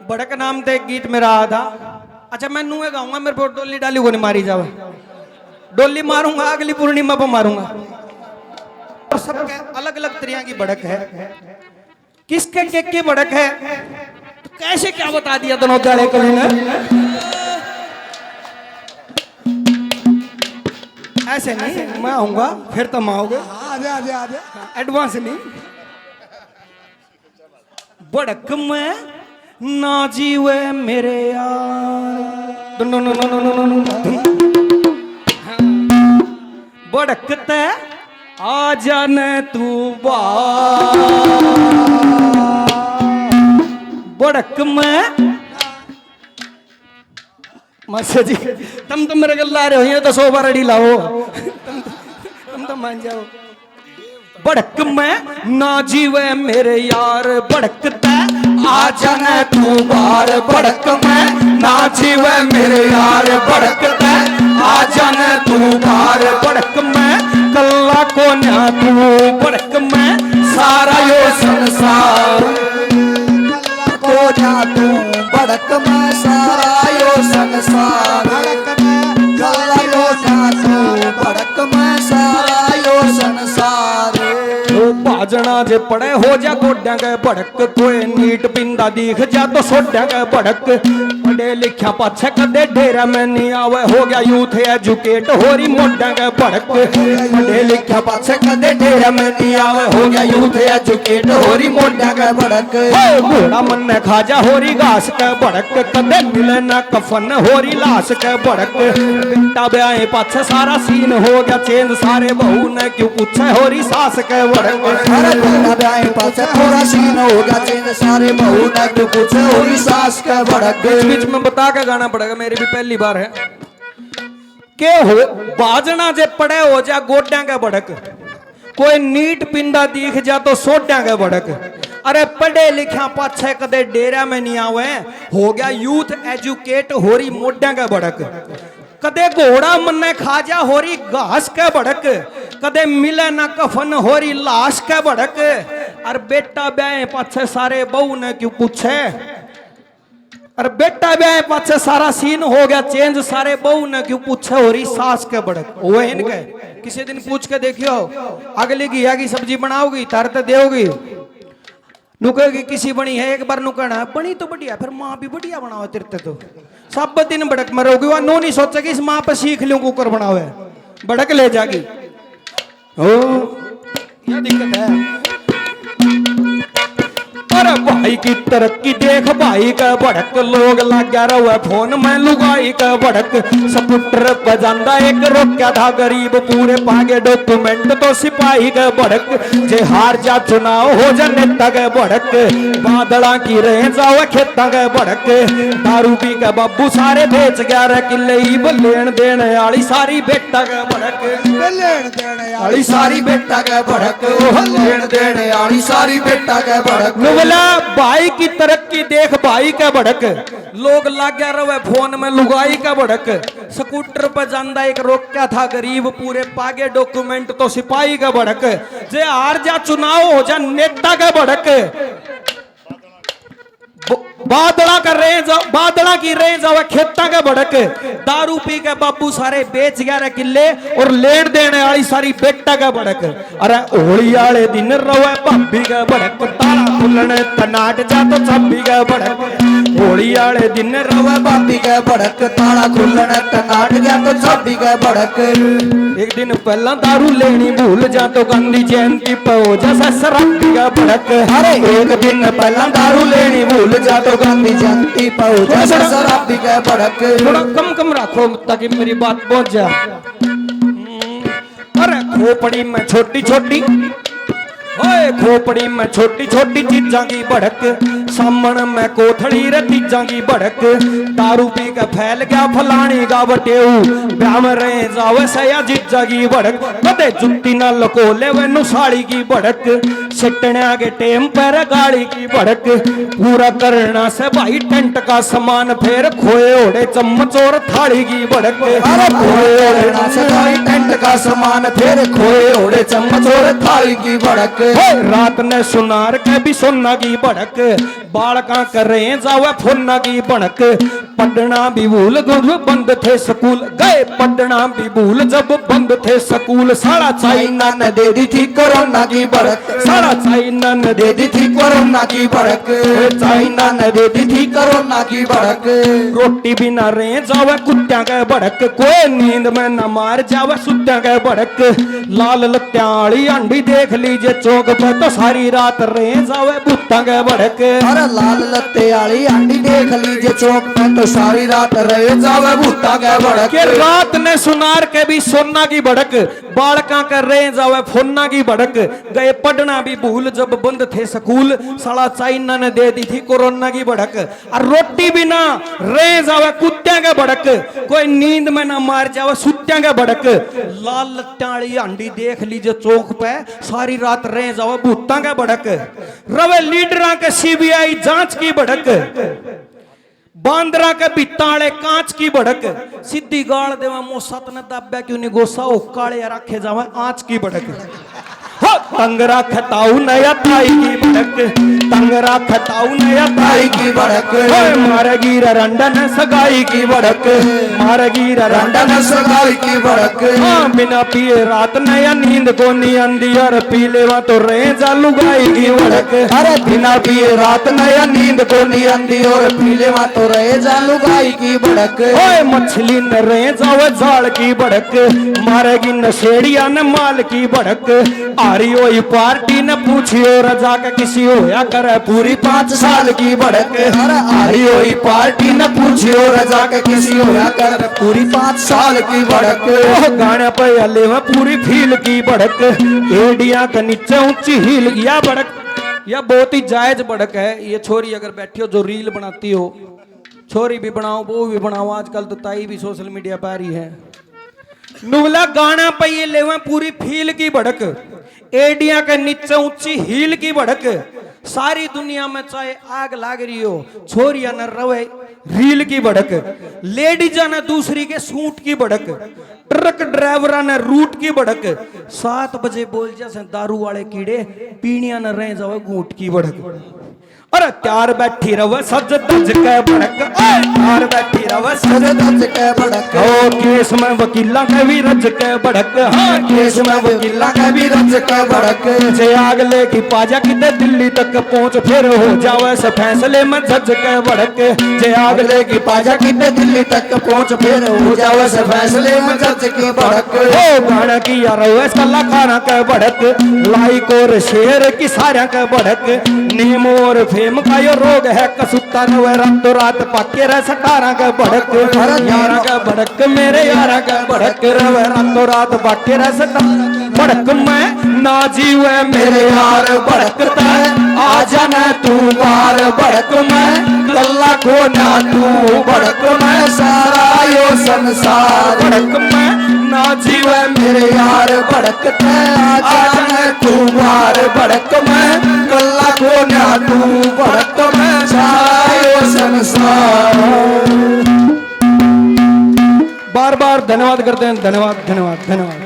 बड़क नाम से एक गीत मेरा आया था। अच्छा मैं नूहे गाऊंगा, मेरे को डोली डाली को नहीं मारी जावे। डोली मारूंगा अगली पूर्णिमा पर मारूंगा। और सबके अलग अलग तरह की बड़क है। किसके के बड़क है तो कैसे क्या बता दिया दोनों जाले कली ने। ऐसे नहीं मैं आऊंगा फिर तुम आओगे। आजा एडवांस नहीं। बड़क में ना जीवे मेरे यार बड़कते आ जाने तू बड़क में मास्टर जी तुम तो मेरे गल्ला रहे हो ये तो 100 बार अड़ी लाओ। तुम तो मान जाओ। बड़क में ना जीवे मेरे यार बड़कते आ जाने तू बार। बड़क में ना जीवे मेरे यार बड़कते आ जाने तू बार। बड़क में कल्ला को ना तू बड़क में सारा यो संसार। कल्ला को ना तू बड़क में सारा यो संसार। बड़क में कल्ला को ना तू बड़क में सारा यो संसार। बाजना जे पड़े हो जा गोड्या के बड़क। कोई नीट पिंदा दिख जा तो सोड्या के बड़क। पढ़े लिखा पाछे कदे डेरा में नहीं आवे। हो गया यूथ एजुकेट होरी मोड्या के बड़क। पढ़े लिखा पाछे कदे डेरा में नहीं आवे। हो गया यूथ एजुकेट होरी मोड्या के बड़क। घोड़ा मन ने खाजा होरी घास के बड़क। कदे मिले ना कफन होरी लाश के बड़क। बेटा ब्याह पाछे सारा सीन हो गया चेंज। सारे बहू ने क्यों पूछे होरी सास के बड़क। सारे बेटा ब्याह पाछे पूरा सीन हो गया चेंज। सारे बहू ने क्यों पूछे होरी सास के बड़क। बीच में बता के गाना पड़ेगा, मेरी भी पहली बार है। के हो बाजना जे पड़े हो जा गोड्या के बड़क। कोई नीट पिंदा दिख जा तो सोड्या के बड़क। अरे पढ़े लिखा पाछे कदे डेरा में नहीं आवे। हो गया यूथ एजुकेट होरी मोड्या के बड़क। कदे घोड़ा मन खा जा होरी घास के बड़क। कदे मिले ना कफन होरी लाश के बड़क। और बेटा ब्याह पाछे सारे बहू ने क्यों पूछे। और बेटा ब्याह पाछे सारा सीन हो गया चेंज। सारे बहू ने क्यों पूछे होरी सास के बड़क। वो इनके किसी दिन पूछ के देखियो। अगली घिया की सब्जी बनाओगी तारते देओगी। नुकेगी किसी बनी है एक बार नुकना बनी तो बढ़िया फिर माँ भी बढ़िया बनाओ तिरते तो सब दिन बड़क मरोगी। वह नो नहीं सोचेगी इस माँ पे सीख लूं कुकर बनावे बड़क ले जागी। ओ यह दिक्कत है। अरे भाई की तरक्की देख भाई का बड़क। लोग लग रहा फोन में लुगाई का बड़क। स्कूटर बजांदा एक रोक्या था गरीब पूरे पागे डॉक्यूमेंट तो सिपाही का बड़क। जे हार जा चुनाव हो जा नेता का बड़क। बादला की रह जाओ खेता का बड़क। दारू पी का बाबू सारे बेच 11 किले लेन देने वाली सारी बेटा का बड़क। लेन देने वाली सारी बेटा का बड़क। लेन देने वाली सारी बेटा का बड़क। भाई की तरक्की देख भाई का बड़क। लोग लागे रहे फोन में लुगाई का बड़क। स्कूटर पर जांदा एक रोक्या था गरीब पूरे पागे डॉक्यूमेंट तो सिपाही का बड़क। जे हार जा चुनाव हो जा नेता का बड़क। बादला की रेंज आवे खेता का बड़क। दारू पी के बाबू सारे बेच 11 किले और लेन देने वाली सारी बेटा का बड़क। अरे होली वाले दिन रवे भाभी का बड़क। ताला खुलने तनाट जा तो चाबी का बड़क। होली वाले दिन रवे भाभी का बड़क। ताला खुलने तनाट जा तो चाबी का बड़क। एक दिन पहला दारू लेनी भूल जा तो गांधी जयंती पे हो जा शराबी का बड़क। अरे एक दिन पहला दारू लेनी भूल जा तो गांधी जयंती पे हो जा शराबी का बड़क। थोड़ा कम रखो ताकि मेरी बात पहुंच जाए। अरे खोपड़ी में छोटी छोटी ओए खोपड़ी में छोटी छोटी चीजा की भड़क। सामन में कोथड़ी रे तीजा की भड़क। दारू पी के फैल गया फलानी का बटेऊ। ब्याह में रहे जावे सया जीजा की भड़क। कदे जुत्ती ना लको ले वैनू साड़ी की भड़क। सिटने के टेम पर गाड़ी की भड़क पूरा करना से भाई टेंट का सामान फिर खोए ओढ़े चम्मच और थाली की भड़क अरे खोए ओढ़े से भाई टेंट का सामान फिर खोए ओढ़े चम्मच और थाली की भड़क रात ने सुनार के भी सोना की भड़क बालका कर रहे जावे फोना की भड़क पढ़ना भी भूल जब बंद थे स्कूल गए पढ़ना भी भूल जब बंद थे स्कूल सारा चाइना ने दे दी थी कोरोना की भड़क सारा चाइना ने दे दी थी कोरोना की भड़क चाइना ने दे दी थी कोरोना की भड़क रोटी भी ना रहे जावे कुत्तिया के भड़क कोई नींद में न मार जावे सुत्या के भड़क लाल लत्याली अंडी देख लीजिए चौक पे तो सारी रात रहे जावे भूता के भड़क अरे लाल लत्ते वाली अंडी देख लीजिए चौक पे तो सारी रात रहे जावे भूता के भड़क के रात ने सुनार के भी सोना की भड़क बालका कर रहे जावे फोना की भड़क गए पढ़ना भी भूल जब बंद थे स्कूल साला चाइना ने दे दी थी कोरोना की भड़क और रोटी भी ना रहे जावे कुत्तिया के भड़क कोई नींद में ना मार जावे सुत्या के भड़क लाल लत्ताड़ी अंडी देख लीजिए चौक पे सारी रात रहे जावे भूता के भड़क रवे लीडरा के सीबीआई जांच की भड़क बांद्रा के बिताड़े कांच की भड़क सीधी गाड़ देवा मो सत न दाब्या क्यों नहीं गोसा ओ काले रखे जावे आंच की भड़क हो तंगरा खताऊ नया ताई की भड़क तंगरा खताऊ नया ताई की भड़क मारे गिरा रंडन सगाई की भड़क मारे गिरा रंडन सगाई की भड़क हाँ बिना पिए रात नया नींद को नी अंधी और पी लेवा तो रहे जालू गाई की भड़क अरे बिना पिए रात नया नींद को नी अंधी और पी लेवा तो रहे जालू गाई की भड़क ओए मछली न रहे जावे झाड़ की भड़क मारेगी नशेड़िया न माल की भड़क आरी हुई पार्टी न पूछियो रजा के किसी होया करे पूरी 5 साल की भड़क अरे आरी हुई पार्टी न पूछियो रजा के किसी होया करे पूरी 5 साल की भड़क गाने पे हले में पूरी फील की भड़क एडिया के नीचे ऊंची हील या भड़क यह बहुत ही जायज भड़क है ये छोरी अगर बैठी हो जो रील बनाती हो छोरी भी बनाओ वो भी बनाओ आजकल तो ताई भी सोशल मीडिया पर ही है नुगला गाना पे ये लेवा पूरी फील की भड़क एडिया के नीचे ऊंची हील की भड़क सारी दुनिया में चाहे आग लाग रही हो छोरिया न रवे रील की भड़क लेडीजा न दूसरी के सूट की भड़क ट्रक ड्राइवरा ने रूट की भड़क 7 बजे बोल जैसे दारू वाले कीड़े पीणिया न रहे जावे घूट की भड़क अरे त्यार बैठी रव सज दज के भड़क त्यार बैठी रव सज दज के भड़क ओ केस में वकीला के भी रज के भड़क हाँ केस में वकीला के भी रज के भड़क जे आग लेकी पाजा किते दिल्ली तक पहुंच फिर हो जावे से फैसले में जज के भड़क जे आग लेकी पाजा किते दिल्ली तक पहुंच फिर हो जावे से फैसले में जज की भड़क ओ गाना की यार वैस कलाकारा के भड़क लाइक और शेयर की सारा के भड़क नीम और फेम का यो रोग है कसुत्ता रवे रातों रात पाके रह सटारा का भड़क यारा का भड़क मेरे यारा का भड़क रवे रातों रात पाके रह सटारा भड़क मैं ना जीवे मेरे यार भड़कता है आजा न तू बार भड़क मैं गल्ला को ना तू भड़क मैं सारा यो संसार भड़क मैं ना जीवे मेरे यार भड़कता है आजा न तू बार भड़क मैं गल्ला को ना तू भड़क मैं सारा यो संसार बार बार धन्यवाद करते हैं धन्यवाद धन्यवाद धन्यवाद।